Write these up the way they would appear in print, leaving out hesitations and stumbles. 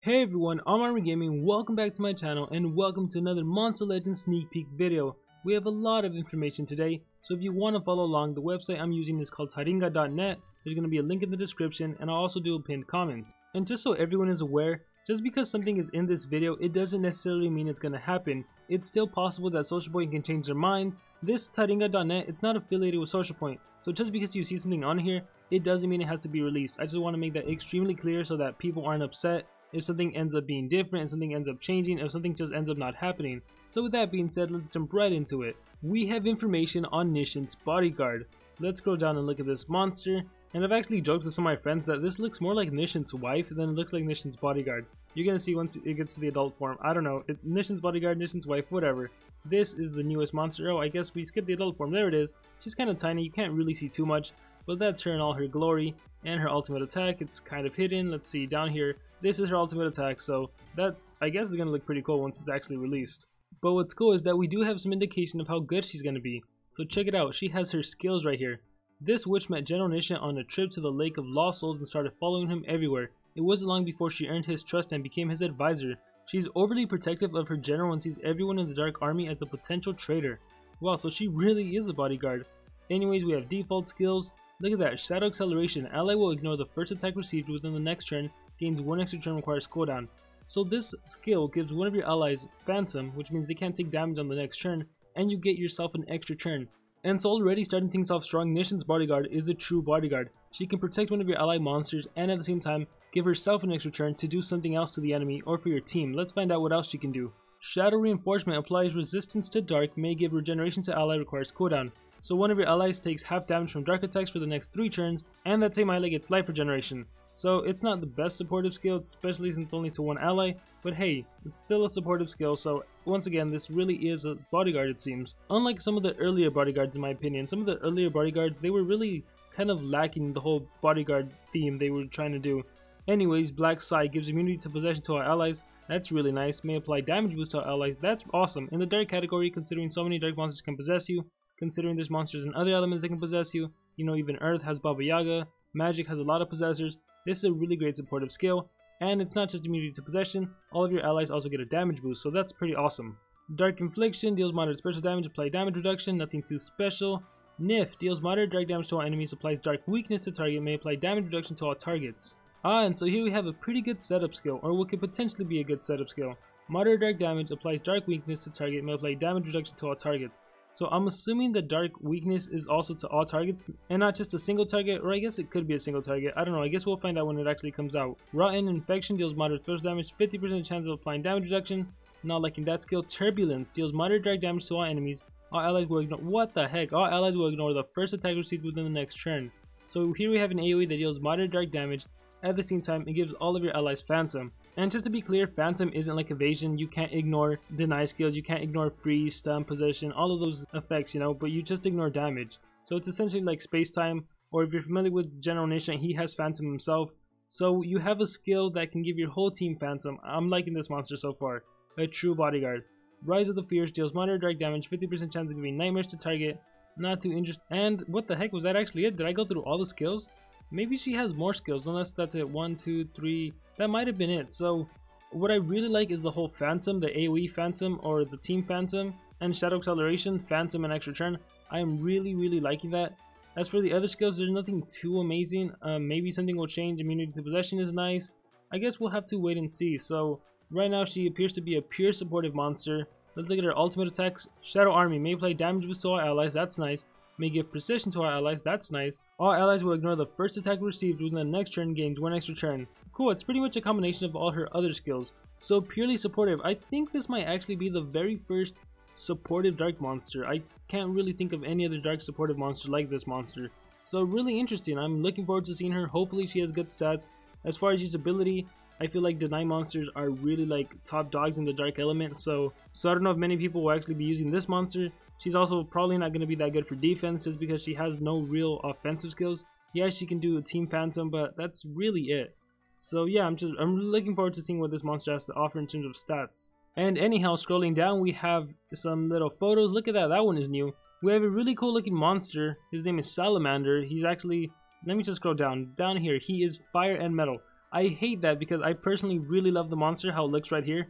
Hey everyone, I'm Ermysenigma, welcome back to my channel and welcome to another Monster Legends sneak peek video. We have a lot of information today, so if you want to follow along, the website I'm using is called taringa.net. There's going to be a link in the description and I'll also do a pinned comment. And just so everyone is aware, just because something is in this video, it doesn't necessarily mean it's going to happen. It's still possible that Social Point can change their minds. This taringa.net, it's not affiliated with Social Point, so just because you see something on here, it doesn't mean it has to be released. I just want to make that extremely clear so that people aren't upset if something ends up being different, if something ends up changing, if something just ends up not happening. So with that being said, let's jump right into it. We have information on Nishin's bodyguard. Let's scroll down and look at this monster. And I've actually joked with some of my friends that this looks more like Nishin's wife than it looks like Nishin's bodyguard. You're gonna see once it gets to the adult form. I don't know, Nishin's bodyguard, Nishin's wife, whatever. This is the newest monster. Oh, I guess we skipped the adult form. There it is. She's kind of tiny, you can't really see too much, but that's her in all her glory. And her ultimate attack, it's kind of hidden. Let's see, down here, this is her ultimate attack, so that, I guess, is going to look pretty cool once it's actually released. But what's cool is that we do have some indication of how good she's going to be. So check it out, she has her skills right here. This witch met General Nishin on a trip to the Lake of Lost Souls and started following him everywhere. It wasn't long before she earned his trust and became his advisor. She's overly protective of her general and sees everyone in the Dark Army as a potential traitor. Wow, so she really is a bodyguard. Anyways, we have default skills. Look at that, Shadow Acceleration. Ally will ignore the first attack received within the next turn, gains 1 extra turn, requires cooldown. So this skill gives one of your allies Phantom, which means they can't take damage on the next turn, and you get yourself an extra turn. And so already starting things off strong, Nishin's bodyguard is a true bodyguard. She can protect one of your allied monsters and at the same time give herself an extra turn to do something else to the enemy or for your team. Let's find out what else she can do. Shadow Reinforcement applies resistance to dark, may give regeneration to ally, requires cooldown. So one of your allies takes half damage from dark attacks for the next 3 turns, and that same ally gets life regeneration. So it's not the best supportive skill, especially since it's only to one ally, but hey, it's still a supportive skill, so once again, this really is a bodyguard it seems. Unlike some of the earlier bodyguards in my opinion, some of the earlier bodyguards, they were really kind of lacking the whole bodyguard theme they were trying to do. Anyways, Black Side gives immunity to possession to our allies. That's really nice. May apply damage boost to our allies. That's awesome. In the dark category, considering so many dark monsters can possess you, considering there's monsters and other elements that can possess you, you know, even Earth has Baba Yaga, Magic has a lot of possessors. This is a really great supportive skill, and it's not just immunity to possession, all of your allies also get a damage boost, so that's pretty awesome. Dark Infliction deals moderate special damage, apply damage reduction, nothing too special. Nif deals moderate dark damage to all enemies, applies dark weakness to target, may apply damage reduction to all targets. And so here we have a pretty good setup skill, or what could potentially be a good setup skill. Moderate dark damage, applies dark weakness to target, may apply damage reduction to all targets. So I'm assuming the dark weakness is also to all targets and not just a single target, or I guess it could be a single target. I don't know, I guess we'll find out when it actually comes out. Rotten Infection deals moderate special damage, 50% chance of applying damage reduction. Not liking that skill. Turbulence deals moderate dark damage to all enemies. All allies will ignore, what the heck? All allies will ignore the first attack received within the next turn. So here we have an AoE that deals moderate dark damage. At the same time, it gives all of your allies Phantom. And just to be clear, Phantom isn't like Evasion. You can't ignore deny skills, you can't ignore freeze, stun, possession, all of those effects, you know, but you just ignore damage. So it's essentially like Space Time, or if you're familiar with General Nishin, he has Phantom himself. So you have a skill that can give your whole team Phantom. I'm liking this monster so far. A true bodyguard. Rise of the Fierce deals moderate dark damage, 50% chance of giving nightmares to target. Not too interesting. And what the heck, was that actually it? Did I go through all the skills? Maybe she has more skills, unless that's it. 1, 2, 3. That might have been it. So what I really like is the whole Phantom, the AoE Phantom or the Team Phantom, and Shadow Acceleration, Phantom and extra turn. I am really liking that. As for the other skills, there's nothing too amazing. Maybe something will change. Immunity to possession is nice. I guess we'll have to wait and see. So right now she appears to be a pure supportive monster. Let's look at her ultimate attacks. Shadow Army may apply damage boost to all allies. That's nice. May give precision to our allies, that's nice. All allies will ignore the first attack received within the next turn, gains 1 extra turn. Cool, it's pretty much a combination of all her other skills. So purely supportive. I think this might actually be the very first supportive dark monster. I can't really think of any other dark supportive monster like this monster. So really interesting. I'm looking forward to seeing her. Hopefully she has good stats. As far as usability, I feel like deny monsters are really like top dogs in the dark element. So I don't know if many people will actually be using this monster. She's also probably not going to be that good for defense just because she has no real offensive skills. Yeah, she can do a Team Phantom, but that's really it. So yeah, I'm really looking forward to seeing what this monster has to offer in terms of stats. And anyhow, scrolling down, we have some little photos. Look at that, that one is new. We have a really cool looking monster. His name is Salamander. He's actually, let me just scroll down. Down here, he is fire and metal. I hate that because I personally really love the monster, how it looks right here.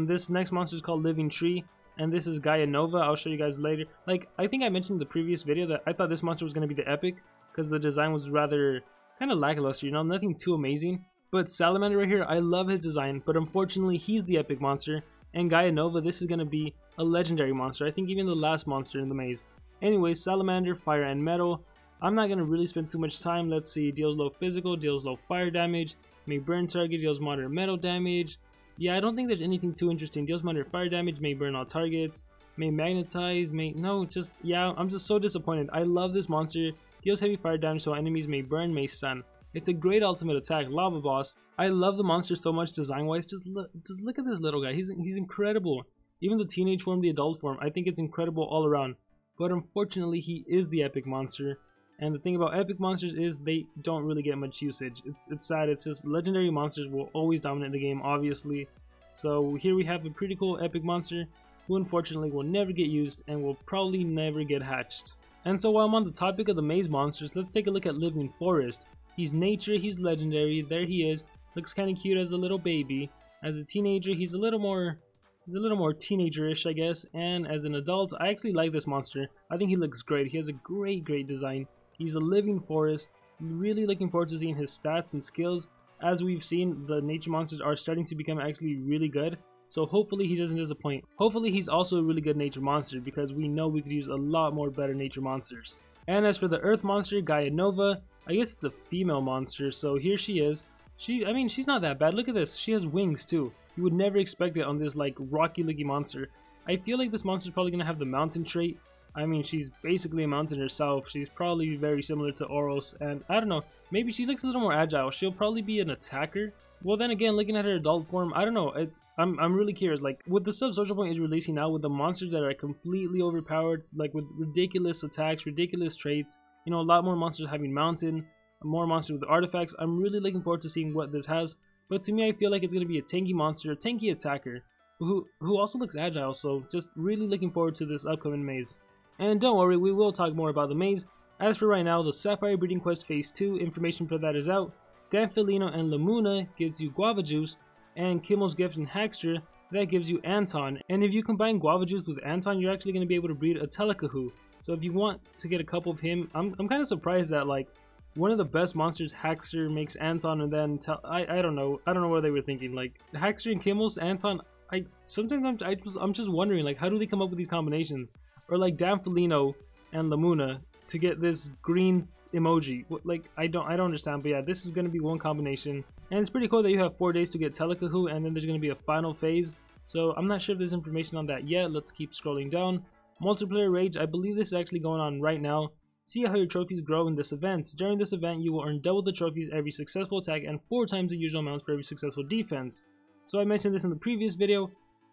This next monster is called Living Tree, and this is Gaia Nova. I'll show you guys later. Like, I think I mentioned in the previous video that I thought this monster was going to be the epic, because the design was rather kind of lackluster, you know, nothing too amazing. But Salamander right here, I love his design, but unfortunately he's the epic monster. And Gaia Nova, this is going to be a legendary monster. I think even the last monster in the maze. Anyways, Salamander, Fire and Metal. I'm not going to really spend too much time. Let's see, deals low physical, deals low fire damage, may burn target, deals moderate metal damage. Yeah, I don't think there's anything too interesting. Deals moderate fire damage, may burn all targets, may magnetize, yeah, I'm just so disappointed. I love this monster. Deals heavy fire damage so enemies may burn, may stun. It's a great ultimate attack, Lava Boss. I love the monster so much design-wise. Just look at this little guy. He's incredible. Even the teenage form, the adult form, I think it's incredible all around. But unfortunately, he is the epic monster. And the thing about epic monsters is they don't really get much usage. It's sad. It's just legendary monsters will always dominate the game, obviously. So here we have a pretty cool epic monster who unfortunately will never get used and will probably never get hatched. And so while I'm on the topic of the maze monsters, let's take a look at Living Forest. He's nature, he's legendary, there he is. Looks kind of cute as a little baby. As a teenager, he's a little more teenager-ish, I guess. And as an adult, I actually like this monster. I think he looks great. He has a great design. He's a living forest. Really looking forward to seeing his stats and skills. As we've seen, the nature monsters are starting to become actually really good. So hopefully he doesn't disappoint. Hopefully he's also a really good nature monster, because we know we could use a lot more better nature monsters. And as for the earth monster, Gaia Nova, I guess it's the female monster, so here she is. I mean, she's not that bad. Look at this. She has wings too. You would never expect it on this like rocky looking monster. I feel like this monster is probably going to have the mountain trait. I mean, she's basically a mountain herself. She's probably very similar to Oros, and I don't know, maybe she looks a little more agile. She'll probably be an attacker. Well, then again, looking at her adult form, I don't know. I'm really curious. Like, with the sub social point is releasing now, with the monsters that are completely overpowered, like with ridiculous attacks, ridiculous traits, you know, a lot more monsters having mountain, more monsters with artifacts. I'm really looking forward to seeing what this has. But to me, I feel like it's going to be a tanky monster, a tanky attacker, who also looks agile. So just really looking forward to this upcoming maze. And don't worry, we will talk more about the maze. As for right now, the Sapphire Breeding Quest Phase 2, information for that is out. Danfelino and Lamuna gives you Guava Juice, and Kimmel's Gift and Hackster, that gives you Anton. And if you combine Guava Juice with Anton, you're actually going to be able to breed a Telekahoo. So if you want to get a couple of him, I'm kind of surprised that like one of the best monsters, Hackster, makes Anton, and then I don't know what they were thinking. Like Hackster and Kimmel's Anton, I'm just wondering, like, how do they come up with these combinations? Or like Danfelino and Lamuna to get this green emoji. Like, I don't understand. But yeah, this is going to be one combination, and it's pretty cool that you have 4 days to get Telekahoo, and then there's going to be a final phase. So I'm not sure if there's information on that yet. Let's keep scrolling down. Multiplayer Rage, I believe this is actually going on right now. See how your trophies grow in this event. During this event, you will earn double the trophies every successful attack and 4 times the usual amount for every successful defense. So I mentioned this in the previous video.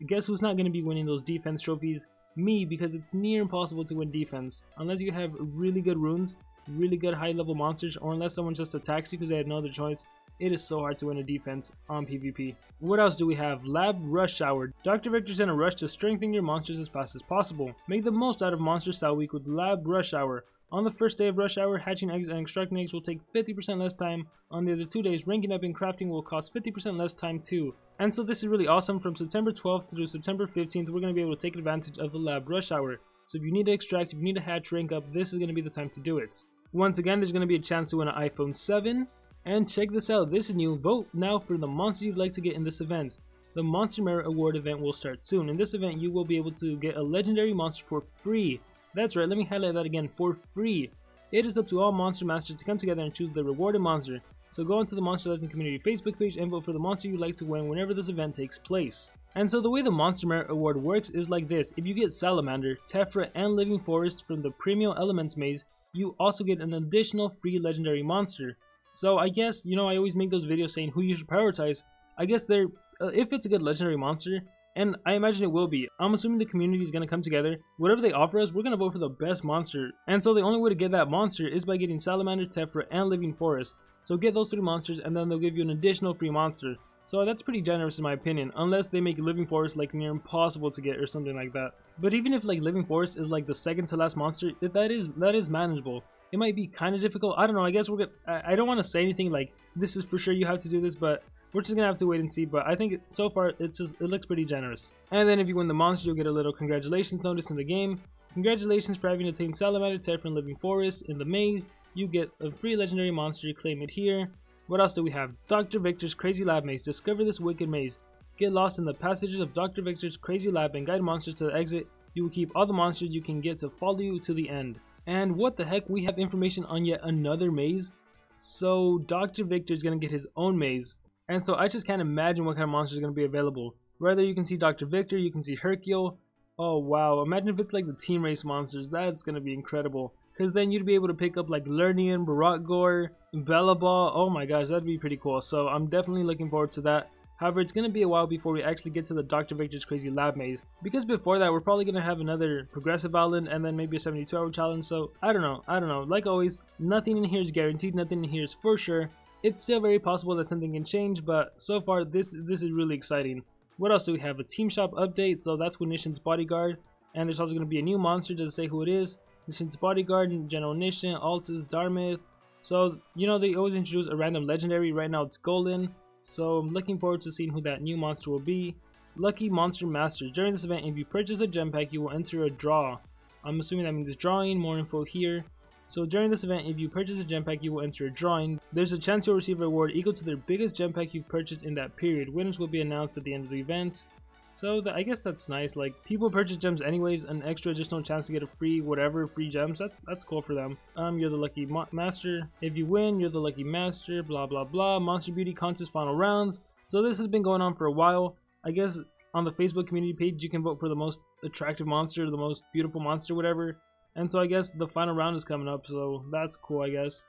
Guess who's not going to be winning those defense trophies? Me, because it's near impossible to win defense unless you have really good runes, really good high level monsters, or unless someone just attacks you because they had no other choice. It is so hard to win a defense on PvP. What else do we have? Lab Rush Hour. Dr. Victor's in a rush to strengthen your monsters as fast as possible. Make the most out of Monster Cell Week with Lab Rush Hour. On the first day of Rush Hour, hatching eggs and extracting eggs will take 50% less time. On the other 2 days, ranking up and crafting will cost 50% less time too. And so this is really awesome. From September 12th through September 15th, we're going to be able to take advantage of the Lab Rush Hour. So if you need to extract, if you need to hatch, rank up, this is going to be the time to do it. Once again, there's going to be a chance to win an iPhone 7. And check this out, this is new. Vote now for the monster you'd like to get in this event. The Monster Merit Award event will start soon. In this event, you will be able to get a legendary monster for free. That's right, let me highlight that again, for free. It is up to all Monster Masters to come together and choose the rewarded monster. So go onto the Monster Legend Community Facebook page and vote for the monster you'd like to win whenever this event takes place. And so the way the Monster Merit Award works is like this. If you get Salamander, Tephra, and Living Forest from the Primal Elements maze, you also get an additional free legendary monster. So I guess, you know, I always make those videos saying who you should prioritize. I guess if it's a good legendary monster, and I imagine it will be. I'm assuming the community is going to come together. Whatever they offer us, we're going to vote for the best monster. And so the only way to get that monster is by getting Salamander, Tephra, and Living Forest. So get those 3 monsters, and then they'll give you an additional free monster. So that's pretty generous in my opinion, unless they make Living Forest like near impossible to get or something like that. But even if like Living Forest is like the second to last monster, that is manageable. it might be kind of difficult. I don't know. I guess we're gonna. I don't want to say anything like this is for sure you have to do this, but we're just gonna have to wait and see. But I think so far it looks pretty generous. And then if you win the monster, you'll get a little congratulations notice in the game. Congratulations for having attained Salamander Terra from Living Forest. In the maze, you get a free legendary monster. Claim it here. What else do we have? Dr. Victor's Crazy Lab Maze. Discover this wicked maze. Get lost in the passages of Dr. Victor's Crazy Lab and guide monsters to the exit. You will keep all the monsters you can get to follow you to the end. And what the heck? We have information on yet another maze. So Dr. Victor is going to get his own maze. And so I just can't imagine what kind of monsters are going to be available. Rather, you can see Dr. Victor, you can see Hercule. Oh wow, imagine if it's like the team race monsters. That's going to be incredible. Because then you'd be able to pick up like Lernian, Baratgor, Bellaball. Oh my gosh, that'd be pretty cool. So I'm definitely looking forward to that. However, it's going to be a while before we actually get to the Dr. Victor's Crazy Lab Maze. Because before that, we're probably going to have another Progressive Island and then maybe a 72-hour challenge. So I don't know. Like always, nothing in here is guaranteed. Nothing in here is for sure. It's still very possible that something can change, but so far this is really exciting. What else do we have? A team shop update. So that's with Nishan's Bodyguard. And there's also going to be a new monster. Doesn't say who it is. Nishan's Bodyguard, General Nishan, Altus, Darmith. So, you know, they always introduce a random legendary. Right now it's Golden. So I'm looking forward to seeing who that new monster will be. Lucky Monster Master. During this event, if you purchase a gem pack, you will enter a draw. I'm assuming that means drawing. More info here. So during this event, if you purchase a gem pack, you will enter a drawing. There's a chance you'll receive a reward equal to the biggest gem pack you've purchased in that period. Winners will be announced at the end of the event. So I guess that's nice. Like, people purchase gems anyways, an extra additional chance to get a free whatever, free gems. That's cool for them. You're the lucky master. If you win, you're the lucky master. Blah blah blah. Monster Beauty contest final rounds. So this has been going on for a while. I guess on the Facebook community page you can vote for the most attractive monster, the most beautiful monster, whatever. And so I guess the final round is coming up, so that's cool, I guess.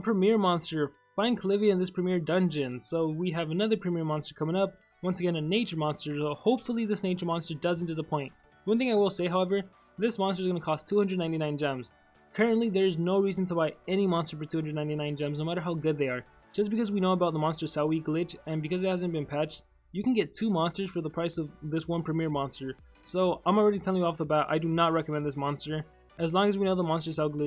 Premier monster. Find Clivia in this premier dungeon. So we have another premier monster coming up. Once again, a nature monster, so hopefully this nature monster doesn't disappoint. One thing I will say, however, this monster is going to cost 299 gems. Currently, there is no reason to buy any monster for 299 gems, no matter how good they are. Just because we know about the monster Sawi glitch, and because it hasn't been patched, you can get 2 monsters for the price of this one premier monster. So I'm already telling you off the bat, I do not recommend this monster. As long as we know the monster Sawi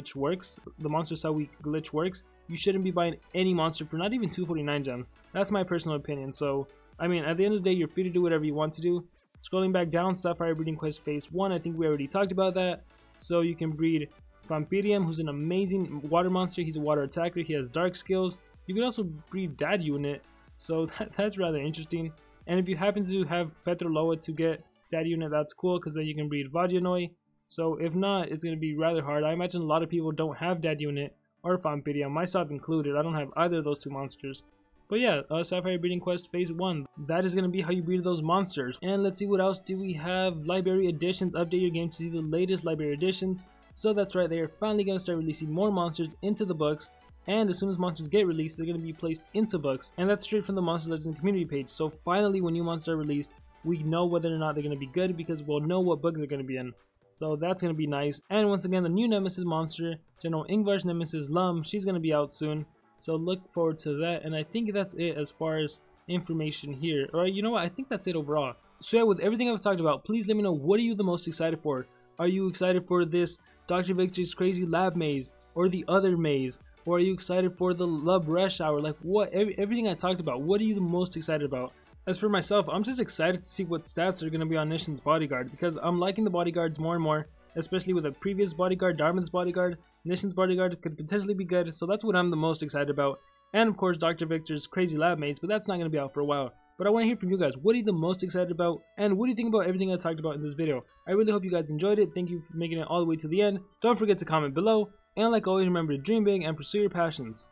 glitch works, you shouldn't be buying any monster for not even 249 gems. That's my personal opinion. So I mean, at the end of the day, you're free to do whatever you want to do. Scrolling back down, Sapphire Breeding Quest Phase 1, I think we already talked about that. So you can breed Vampirium, who's an amazing water monster. He's a water attacker, he has dark skills. You can also breed Dad Unit, so that's rather interesting. And if you happen to have Petroloa to get Dad Unit, that's cool, because then you can breed Vadianoi. So if not, it's going to be rather hard. I imagine a lot of people don't have Dad Unit or Vampirium, myself included. I don't have either of those 2 monsters. But yeah, Sapphire Breeding Quest Phase 1. That is going to be how you breed those monsters. And let's see what else do we have. Library Editions. Update your game to see the latest Library Editions. So that's right, they are finally going to start releasing more monsters into the books. And as soon as monsters get released, they're going to be placed into books. And that's straight from the Monster Legends community page. So finally, when new monsters are released, we know whether or not they're going to be good because we'll know what book they're going to be in. So that's going to be nice. And once again, the new Nemesis monster, General Ingvar's Nemesis Lum, she's going to be out soon. So look forward to that, and I think that's it as far as information here. Or you know what, I think that's it overall. So yeah, with everything I've talked about, please let me know, what are you the most excited for? Are you excited for this Dr. Victor's Crazy Lab Maze, or the other maze? Or are you excited for the Love Rush Hour? Like what, everything I talked about, what are you the most excited about? As for myself, I'm just excited to see what stats are going to be on Nishan's Bodyguard, because I'm liking the bodyguards more and more. Especially with a previous bodyguard, Darman's Bodyguard, Nishan's Bodyguard could potentially be good, so that's what I'm the most excited about. And of course Dr. Victor's Crazy Lab Maze, but that's not going to be out for a while. But I want to hear from you guys, what are you the most excited about, and what do you think about everything I talked about in this video? I really hope you guys enjoyed it. Thank you for making it all the way to the end. Don't forget to comment below, and like always, remember to dream big and pursue your passions.